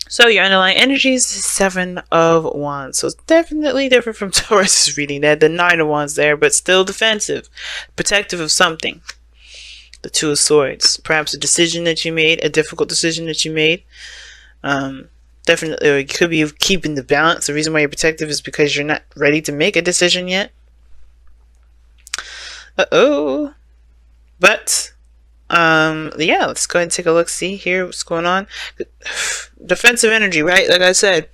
So your underlying energy is the Seven of Wands. So it's definitely different from Taurus's reading. They had the Nine of Wands there, but still defensive, protective of something. The Two of Swords. Perhaps a decision that you made, a difficult decision that you made. Definitely, or it could be keeping the balance. The reason why you're protective is because you're not ready to make a decision yet. But yeah, let's go ahead and take a look, see here what's going on. Defensive energy, right? Like I said,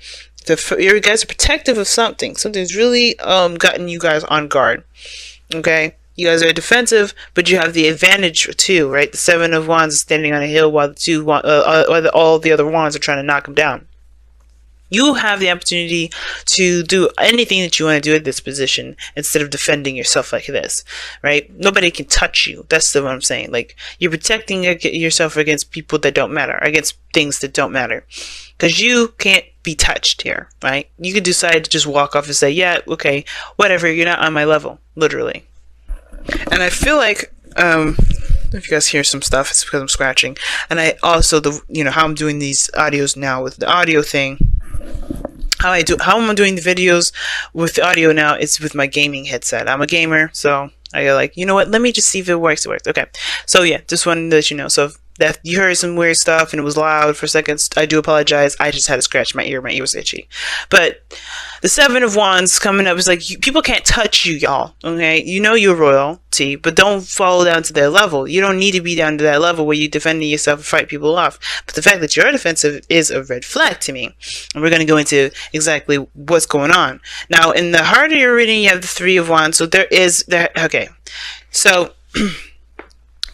you guys are protective of something. Something's really gotten you guys on guard. Okay, you guys are defensive, but you have the advantage too, right? The Seven of Wands is standing on a hill while all the other wands are trying to knock him down. You have the opportunity to do anything that you want to do at this position instead of defending yourself like this, right? Nobody can touch you. That's what I'm saying. Like, you're protecting yourself against people that don't matter, against things that don't matter. Because you can't be touched here, right? You could decide to just walk off and say, yeah, okay, whatever, you're not on my level, literally. And I feel like, if you guys hear some stuff, it's because I'm scratching. And I also, how I'm doing these audios now with the audio thing, how I'm doing the videos with the audio now is with my gaming headset. I'm a gamer, so I go like, you know what, let me just see if it works. Okay, so yeah, just wanted to let you know. So if you heard some weird stuff and it was loud for seconds, I do apologize. I just had to scratch my ear was itchy. But the Seven of Wands coming up is like, people can't touch you, y'all, okay? You know you're royalty, but don't fall down to their level. You don't need to be down to that level where you're defending yourself and fight people off. But the fact that you're defensive is a red flag to me. And we're going to go into exactly what's going on. Now, in the heart of your reading, you have the Three of Wands. So okay. So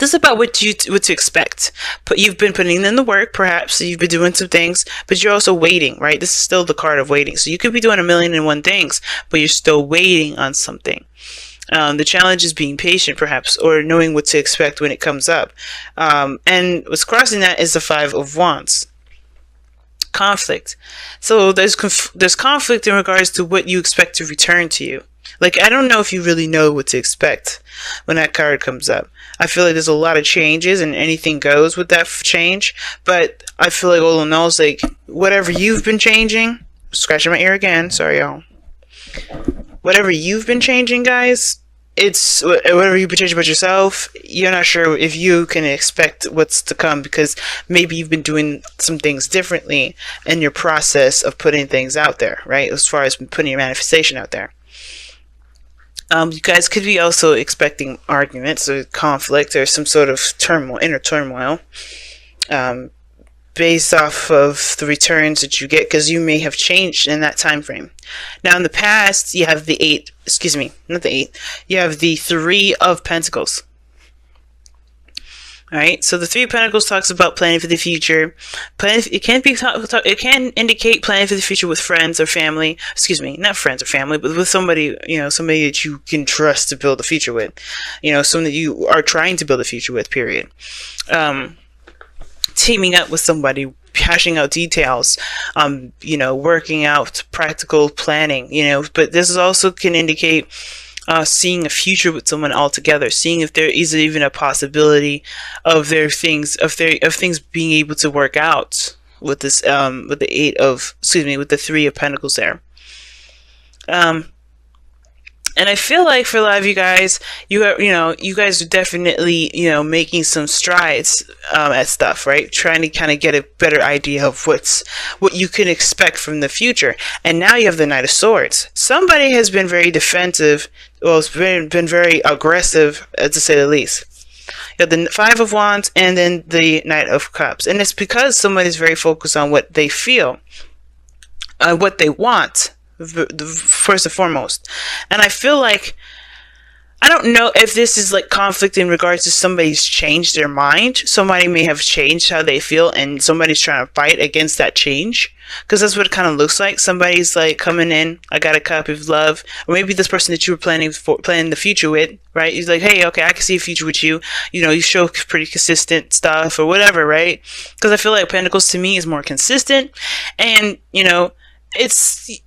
this is about what to expect. But you've been putting in the work, perhaps. You've been doing some things, but you're also waiting, right? This is still the card of waiting. So you could be doing 1,000,001 things, but you're still waiting on something. The challenge is being patient, perhaps, or knowing what to expect when it comes up. And what's crossing that is the Five of Wands. Conflict. So there's conflict in regards to what you expect to return to you. Like, I don't know if you really know what to expect when that card comes up. I feel like there's a lot of changes and anything goes with that change. But I feel like all in all, it's like, whatever you've been changing, scratching my ear again, sorry y'all. Whatever you've been changing, guys, it's whatever you've been changing about yourself, you're not sure if you can expect what's to come because maybe you've been doing some things differently in your process of putting things out there, right? As far as putting your manifestation out there. You guys could be also expecting arguments or conflict or some sort of turmoil, inner turmoil, based off of the returns that you get, because you may have changed in that time frame. Now, in the past, you have you have the Three of Pentacles. All right, so the Three of Pentacles talks about planning for the future. It can indicate planning for the future with friends or family. Excuse me, not friends or family, but with somebody, somebody that you can trust to build a future with. Someone that you are trying to build a future with. Period. Teaming up with somebody, hashing out details, working out practical planning. But this is also can indicate seeing a future with someone altogether, seeing if there is even a possibility of things being able to work out with this with the Three of Pentacles there. And I feel like for a lot of you guys, you guys are definitely, making some strides at stuff, right? Trying to kind of get a better idea of what you can expect from the future. And now you have the Knight of Swords. Somebody has been very defensive, well, it's been very aggressive, to say the least. You have the Five of Wands and then the Knight of Cups. And it's because somebody's very focused on what they feel, what they want, first and foremost. And I feel like, I don't know if this is like conflict in regards to somebody's changed their mind. Somebody may have changed how they feel and somebody's trying to fight against that change, because that's what it kind of looks like. Somebody's like coming in, I got a cup of love, or maybe this person that you were planning the future with, right? He's like, hey, okay, I can see a future with you. You show pretty consistent stuff or whatever, right? Because I feel like Pentacles to me is more consistent, and it's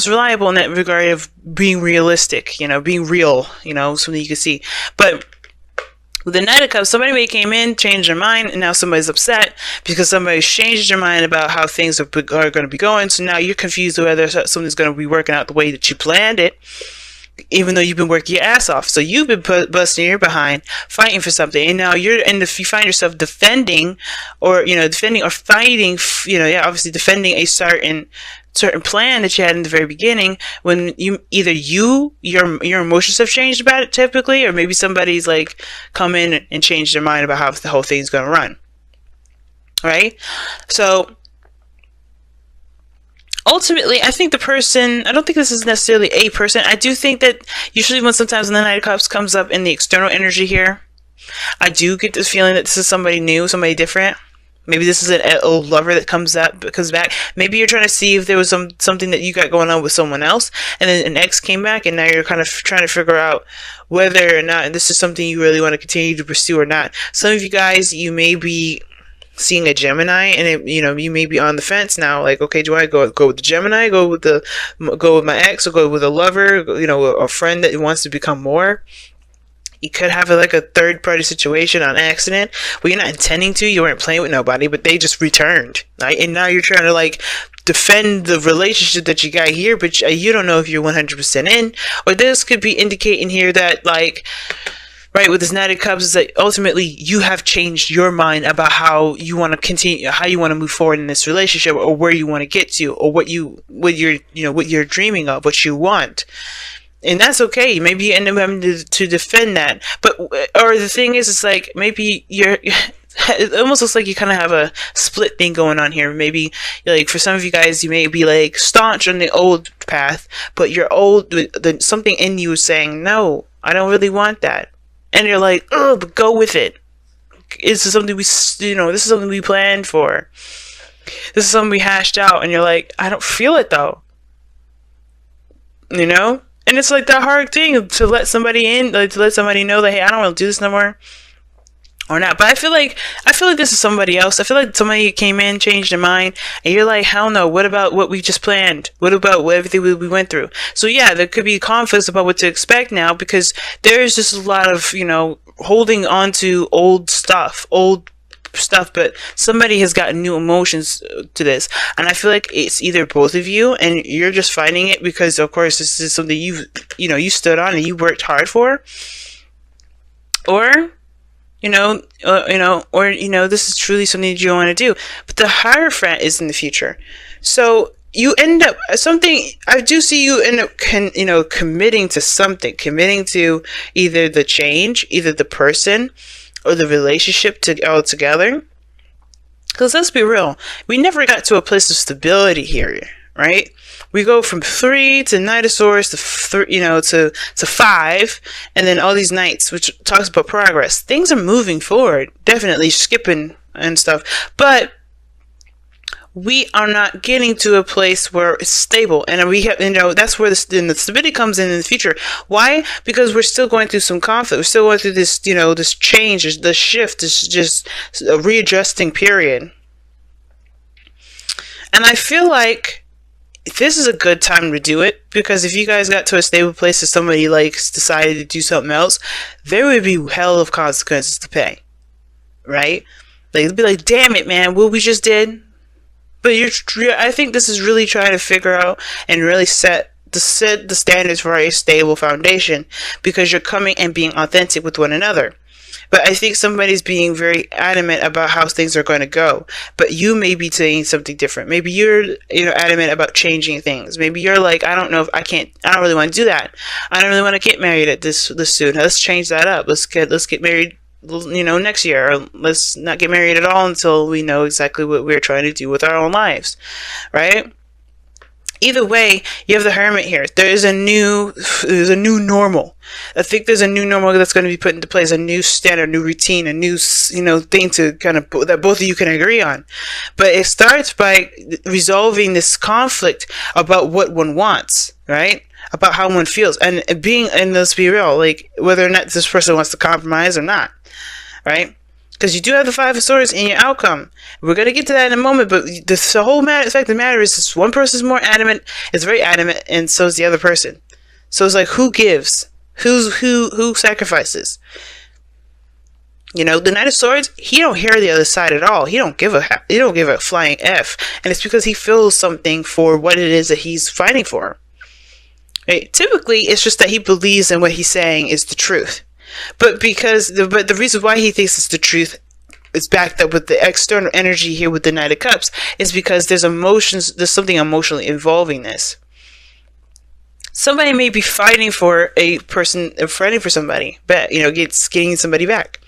reliable in that regard of being realistic, being real, something you can see. But With the Knight of Cups, somebody may came in, changed their mind, and now somebody's upset because somebody's changed their mind about how things are going to be going. So now you're confused whether something's going to be working out the way that you planned it, even though you've been working your ass off. So you've been busting your behind, fighting for something, and now you find yourself defending, or fighting, obviously defending a certain plan that you had in the very beginning, when your emotions have changed about it typically, or maybe somebody's like come in and changed their mind about how the whole thing's going to run, right? So ultimately, I think I don't think this is necessarily a person. I do think that usually sometimes when the Knight of Cups comes up in the external energy here, I do get this feeling that this is somebody new, somebody different. Maybe this is an old lover that comes back. Maybe you're trying to see if there was something that you got going on with someone else, and then an ex came back, and now you're kind of trying to figure out whether or not this is something you really want to continue to pursue or not. Some of you guys, you may be seeing a Gemini, and you may be on the fence now. Like, okay, do I go with the Gemini, go with my ex, or go with a lover, a friend that wants to become more? You could have a third party situation on accident where you're not intending to, you weren't playing with nobody, but they just returned, right? And now you're trying to defend the relationship that you got here, but you don't know if you're 100% in. Or this could be indicating here that right, with this Knight of Cups, is that ultimately you have changed your mind about how you want to continue, how you want to move forward in this relationship, or where you want to get to, or what you're dreaming of, what you want. And that's okay. Maybe you end up having to defend that. Or the thing is, it's like, maybe it almost looks like you kind of have a split thing going on here. Maybe, for some of you guys, you may be staunch on the old path, but something in you is saying, no, I don't really want that. And you're like, oh, but go with it. This is something this is something we planned for. This is something we hashed out. And you're like, I don't feel it though. And it's that hard thing to let somebody in, to let somebody know that, hey, I don't want to do this no more, or not. But I feel like this is somebody else. I feel like somebody came in, changed their mind, and you're like, hell no, what about what we just planned? What about everything we went through? So yeah, there could be conflicts about what to expect now, because there is just a lot of, holding on to old stuff, but somebody has got new emotions to this, and I feel like it's either both of you, and you're just finding it because, of course, this is something you stood on and you worked hard for, or this is truly something that you want to do. But the Hierophant is in the future, so you end up I do see you end up committing to something, committing to either the change, either the person, or the relationship all together. Because let's be real, we never got to a place of stability here, right? We go from 3 to Knight of Swords to 5, and then all these Knights, which talks about progress. Things are moving forward, definitely skipping and stuff, but we are not getting to a place where it's stable, and we have, that's where the stability comes in the future. Why? Because we're still going through some conflict. We're still going through this, this change, this shift, this just a readjusting period. And I feel like this is a good time to do it, because if you guys got to a stable place and somebody decided to do something else, there would be hell of consequences to pay, right? They'd be like, damn it, man, what we just did. But I think this is really trying to figure out and really set the standards for a stable foundation, because you're coming and being authentic with one another. But I think somebody's being very adamant about how things are going to go, but you may be saying something different. Maybe you're adamant about changing things. Maybe you're like, I don't really want to do that. I don't really want to get married at this soon. Let's change that up. Let's get married next year, or let's not get married at all until we know exactly what we're trying to do with our own lives, right? Either way, you have the Hermit here. There's a new normal. I think there's a new normal that's going to be put into place, a new standard, new routine, a new thing to kind of that both of you can agree on. But it starts by resolving this conflict about what one wants, right? About how one feels, and let's be real, whether or not this person wants to compromise or not, right? Because you do have the 5 of Swords in your outcome. We're going to get to that in a moment, but the whole fact of the matter is this one person's more adamant, is very adamant, and so is the other person. So it's like, who gives? Who sacrifices? You know, the Knight of Swords, he don't hear the other side at all. He don't give a flying F. And it's because he feels something for what it is that he's fighting for. Right? Typically, it's just that he believes in what he's saying is the truth. But the reason why he thinks it's the truth is backed up with the external energy here with the Knight of Cups is because there's something emotionally involving this. Somebody may be fighting for somebody, but getting somebody back.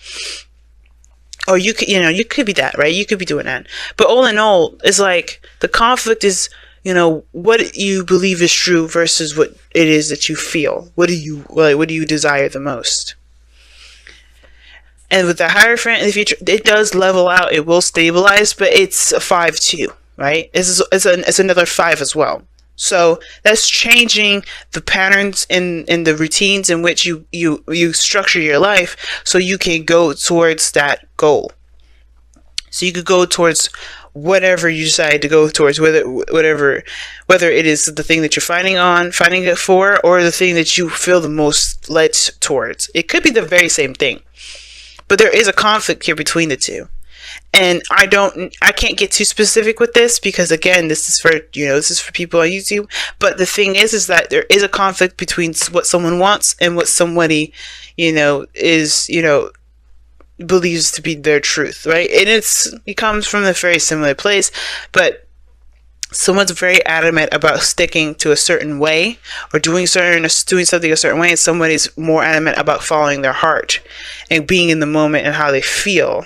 Or you could be that, right? You could be doing that. But all in all, it's like the conflict is, what you believe is true versus what it is that you feel. What do you desire the most? And with the Hierophant in the future, it does level out. It will stabilize, but it's a 5-2, right? It's another 5 as well. So that's changing the patterns in the routines in which you structure your life so you can go towards that goal. So you could go towards whatever you decide to go towards, whether it is the thing that you're fighting it for, or the thing that you feel the most led towards. It could be the very same thing, but there is a conflict here between the two. And I can't get too specific with this because, again, this is for people on YouTube. But the thing is that there is a conflict between what someone wants and what somebody, believes to be their truth, right? And it comes from a very similar place, but someone's very adamant about sticking to a certain way or doing something a certain way, and somebody's more adamant about following their heart and being in the moment and how they feel.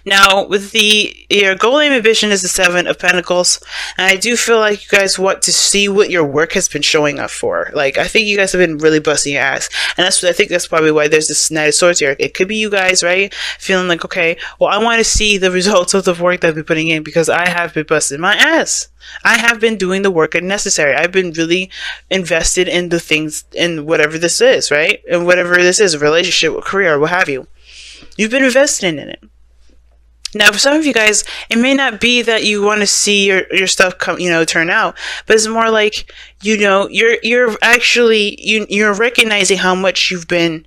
Now, with your goal, aim, ambition is the 7 of Pentacles, and I do feel like you guys want to see what your work has been showing up for. Like, I think you guys have been really busting your ass, and I think that's probably why there's this Knight of Swords here. It could be you guys, right? Feeling like, okay, well, I want to see the results of the work that I've been putting in because I have been busting my ass. I have been doing the work necessary. I've been really invested in the things, in whatever this is, right? And whatever this is, a relationship, a career, what have you. You've been investing in it. Now, for some of you guys, it may not be that you want to see your stuff turn out, but it's more like, you're actually, you're recognizing how much you've been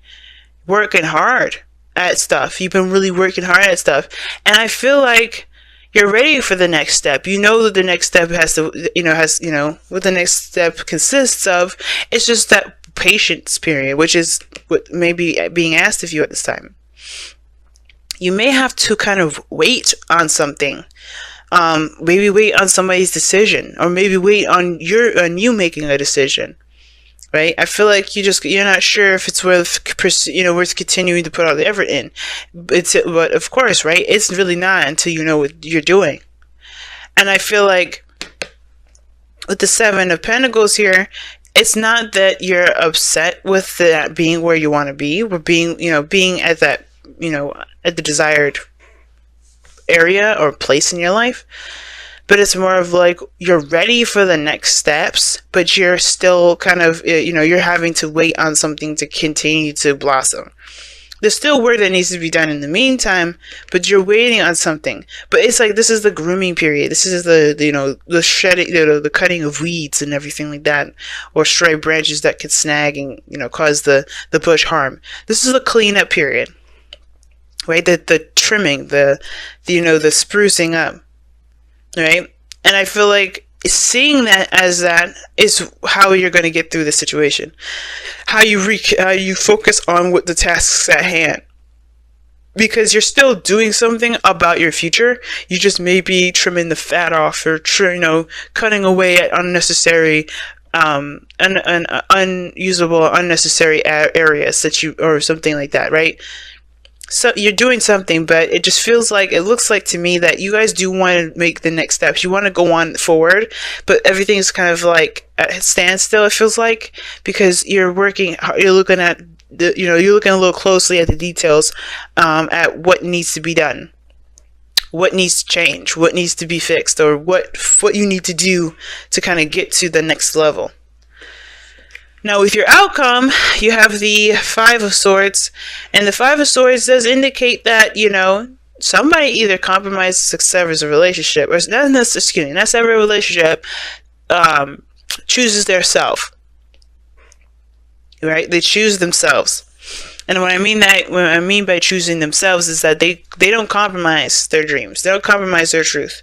working hard at stuff. You've been really working hard at stuff. And I feel like you're ready for the next step. You know that the next step what the next step consists of. It's just that patience period, which is what may be being asked of you at this time. You may have to kind of wait on something. Maybe wait on somebody's decision, or maybe wait on you making a decision, right? I feel like you're not sure if it's worth continuing to put all the effort in. But of course, right? It's really not until you know what you're doing. And I feel like with the 7 of Pentacles here, it's not that you're upset with that being where you want to be, or being at that, at the desired area or place in your life, but it's more of like you're ready for the next steps, but you're still kind of, you're having to wait on something to continue to blossom. There's still work that needs to be done in the meantime, but you're waiting on something. But it's like, this is the grooming period. This is the shedding, the cutting of weeds and everything like that, or stray branches that could snag and, cause the bush harm. This is the cleanup period. Right, the trimming, the sprucing up, right? And I feel like seeing that as that is how you're going to get through the situation. How you focus on what the tasks at hand, because you're still doing something about your future. You just may be trimming the fat off, or cutting away at unnecessary, unusable, unnecessary areas or something like that, right? So you're doing something, but it looks like to me that you guys do want to make the next steps. You want to go on forward, but everything's kind of like at a standstill, it feels like, because you're looking at you're looking a little closely at the details, at what needs to be done, what needs to change, what needs to be fixed, or what you need to do to kind of get to the next level. Now, with your outcome, you have the 5 of Swords, and the 5 of Swords does indicate that, somebody either compromises or severs a relationship, or not every relationship, chooses their self, right? They choose themselves. And what I mean by choosing themselves is that they don't compromise their dreams. They don't compromise their truth.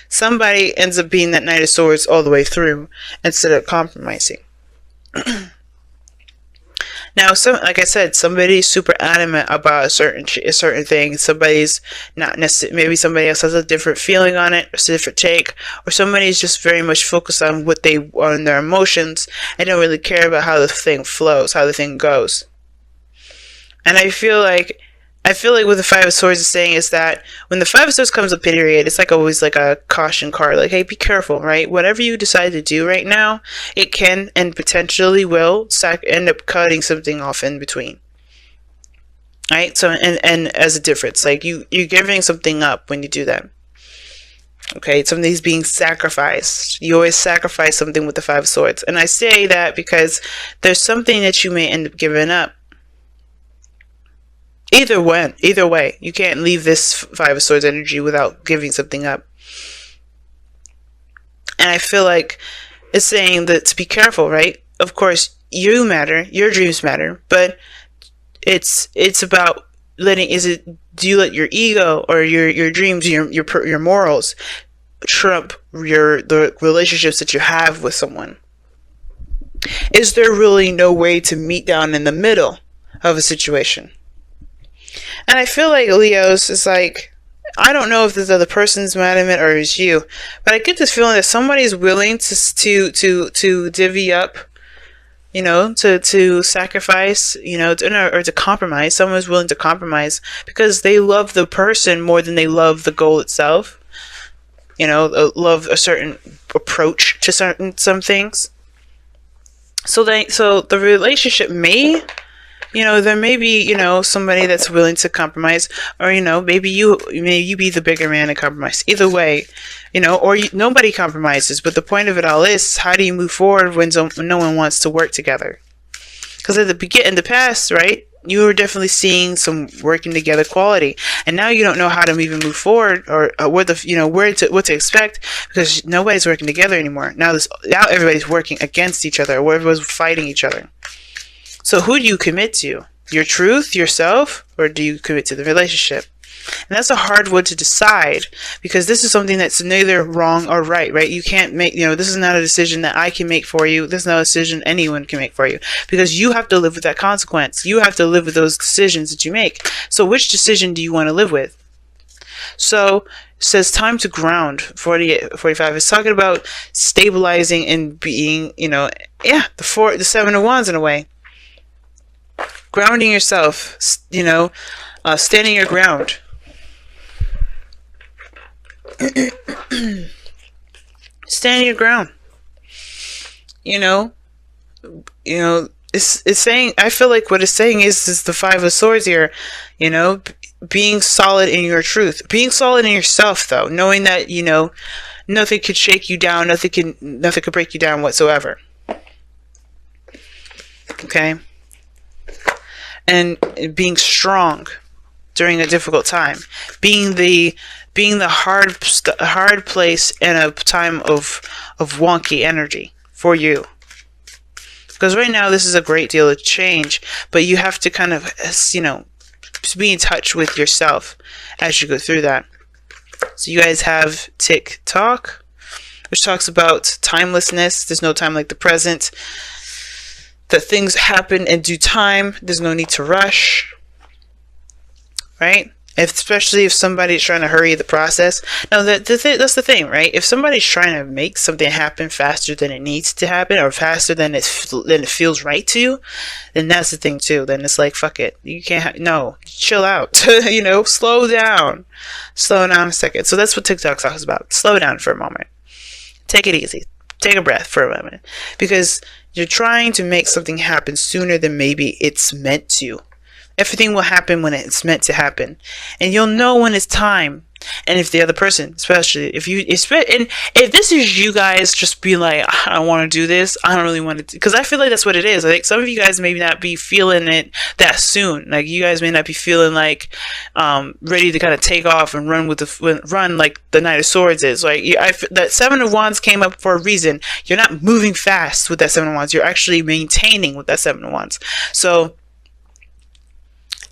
Somebody ends up being that Knight of Swords all the way through instead of compromising. Now, like I said, somebody's super adamant about a certain thing. Somebody's not necessarily. Maybe somebody else has a different feeling on it, or a different take, or somebody's just very much focused on on their emotions and don't really care about how the thing flows, how the thing goes. And I feel like what the Five of Swords is saying is that when the Five of Swords comes up, period, it's like always like a caution card. Like, hey, be careful, right? Whatever you decide to do right now, it can and potentially will end up cutting something off in between. Right? So, and as a difference, like you're giving something up when you do that. Okay, something's being sacrificed. You always sacrifice something with the Five of Swords. And I say that because there's something that you may end up giving up. Either way, you can't leave this Five of Swords energy without giving something up. And I feel like it's saying that to be careful, right? Of course, you matter, your dreams matter, but it's about do you let your ego or your dreams, your morals trump the relationships that you have with someone? Is there really no way to meet down in the middle of a situation? And I feel like Leo's is like, I don't know if this other person's mad at it or it's you, but I get this feeling that somebody's willing to divvy up, to sacrifice, or to compromise. Someone's willing to compromise because they love the person more than they love the goal itself. Love a certain approach to some things. So the relationship may. There may be, somebody that's willing to compromise, or, maybe you be the bigger man and compromise. Either way, or nobody compromises. But the point of it all is, how do you move forward when no one wants to work together? Because in the past, right, you were definitely seeing some working together quality, and now you don't know how to even move forward or what to expect because nobody's working together anymore. Now everybody's working against each other, or everybody's fighting each other. So who do you commit to? Your truth, yourself, or do you commit to the relationship? And that's a hard one to decide because this is something that's neither wrong or right? You can't make, this is not a decision that I can make for you. This is not a decision anyone can make for you because you have to live with that consequence. You have to live with those decisions that you make. So which decision do you want to live with? So it says time to ground. 45 is talking about stabilizing and being, the Seven of Wands in a way. Grounding yourself, standing your ground. Standing your ground. It's saying, I feel like what it's saying is the Five of Swords here, being solid in your truth, being solid in yourself though, knowing that, nothing could shake you down, nothing could break you down whatsoever. Okay. And being strong during a difficult time, being the hard place in a time of wonky energy for you. Because right now this is a great deal of change, but you have to kind of, be in touch with yourself as you go through that. So you guys have Tick Tock, which talks about timelessness. There's no time like the present. That things happen in due time. There's no need to rush. Right? Especially if somebody's trying to hurry the process. Now, that's the thing, right? If somebody's trying to make something happen faster than it needs to happen, or faster than it feels right to you, then that's the thing too. Then it's like, fuck it. You can't, no, chill out. Slow down. Slow down a second. So that's what TikTok talks about. Slow down for a moment. Take it easy. Take a breath for a moment. Because you're trying to make something happen sooner than maybe it's meant to. Everything will happen when it's meant to happen. And you'll know when it's time. And if the other person, especially if this is you guys just be like, I don't want to do this, I don't really want to, because I feel like that's what it is. I think some of you guys may not be feeling it that soon. Like you guys may not be feeling like ready to kind of take off and run like the Knight of Swords is. Like that Seven of Wands came up for a reason. You're not moving fast with that Seven of Wands. You're actually maintaining with that Seven of Wands. So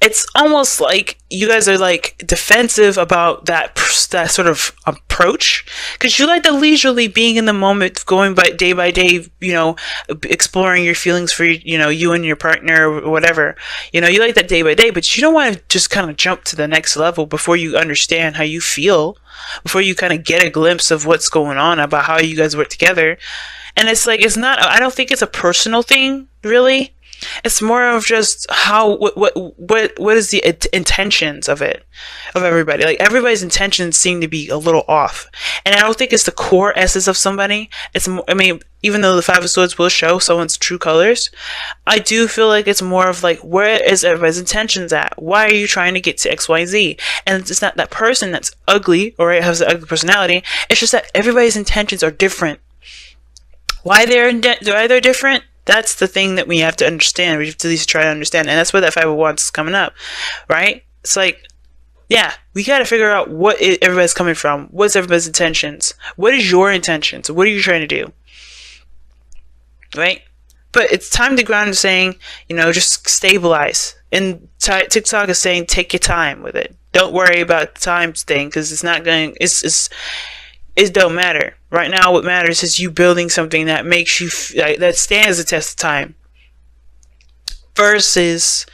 it's almost like you guys are like defensive about that sort of approach, because you like the leisurely being in the moment, going by day, exploring your feelings for you and your partner or whatever. You like that day by day, but you don't want to just kind of jump to the next level before you understand how you feel, before you kind of get a glimpse of what's going on about how you guys work together. And it's like, it's not, I don't think it's a personal thing, really. It's more of just how what is the intentions of it, of everybody. Like, everybody's intentions seem to be a little off, and I don't think it's the core essence of somebody. It's more, I mean, even though the Five of Swords will show someone's true colors, I do feel like it's more of like, where is everybody's intentions at? Why are you trying to get to X, Y, Z? And it's not that person that's ugly or has an ugly personality. It's just that everybody's intentions are different. Why they're different? That's the thing that we have to understand. We have to at least try to understand. And that's where that 5 of Wands is coming up, right? It's like, yeah, we got to figure out what everybody's coming from. What's everybody's intentions? What is your intentions? What are you trying to do? Right? But it's time to ground and saying, just stabilize. And TikTok is saying, take your time with it. Don't worry about the time thing, because it's not going, it don't matter. Right now, what matters is you building something that makes you, that stands the test of time, versus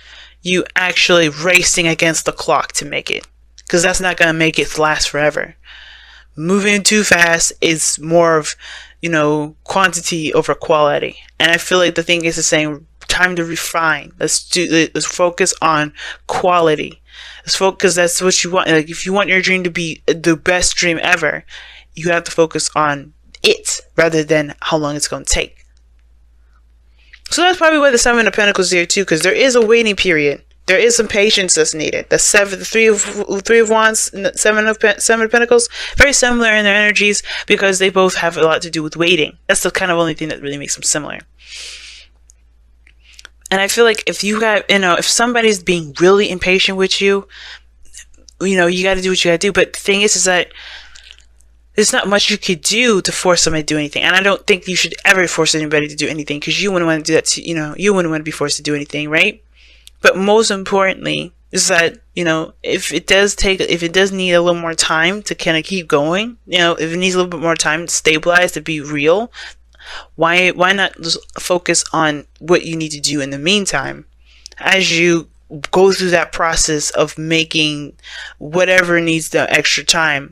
you actually racing against the clock to make it, because that's not going to make it last forever. Moving too fast is more of, quantity over quality. And I feel like the thing is the same. Time to refine. Let's focus on quality. Let's focus, because that's what you want. Like, if you want your dream to be the best dream ever, you have to focus on it rather than how long it's going to take. So that's probably why the 7 of Pentacles is here too, because there is a waiting period. There is some patience that's needed. The 3 of Wands, and the 7 of Pentacles, very similar in their energies, because they both have a lot to do with waiting. That's the kind of only thing that really makes them similar. And I feel like if you have, if somebody's being really impatient with you, you got to do what you got to do. But the thing is that there's not much you could do to force somebody to do anything. And I don't think you should ever force anybody to do anything, because you wouldn't want to do that you wouldn't want to be forced to do anything, right? But most importantly is that, if it does need a little more time to kind of keep going, if it needs a little bit more time to stabilize, to be real, why not just focus on what you need to do in the meantime, as you go through that process of making whatever needs the extra time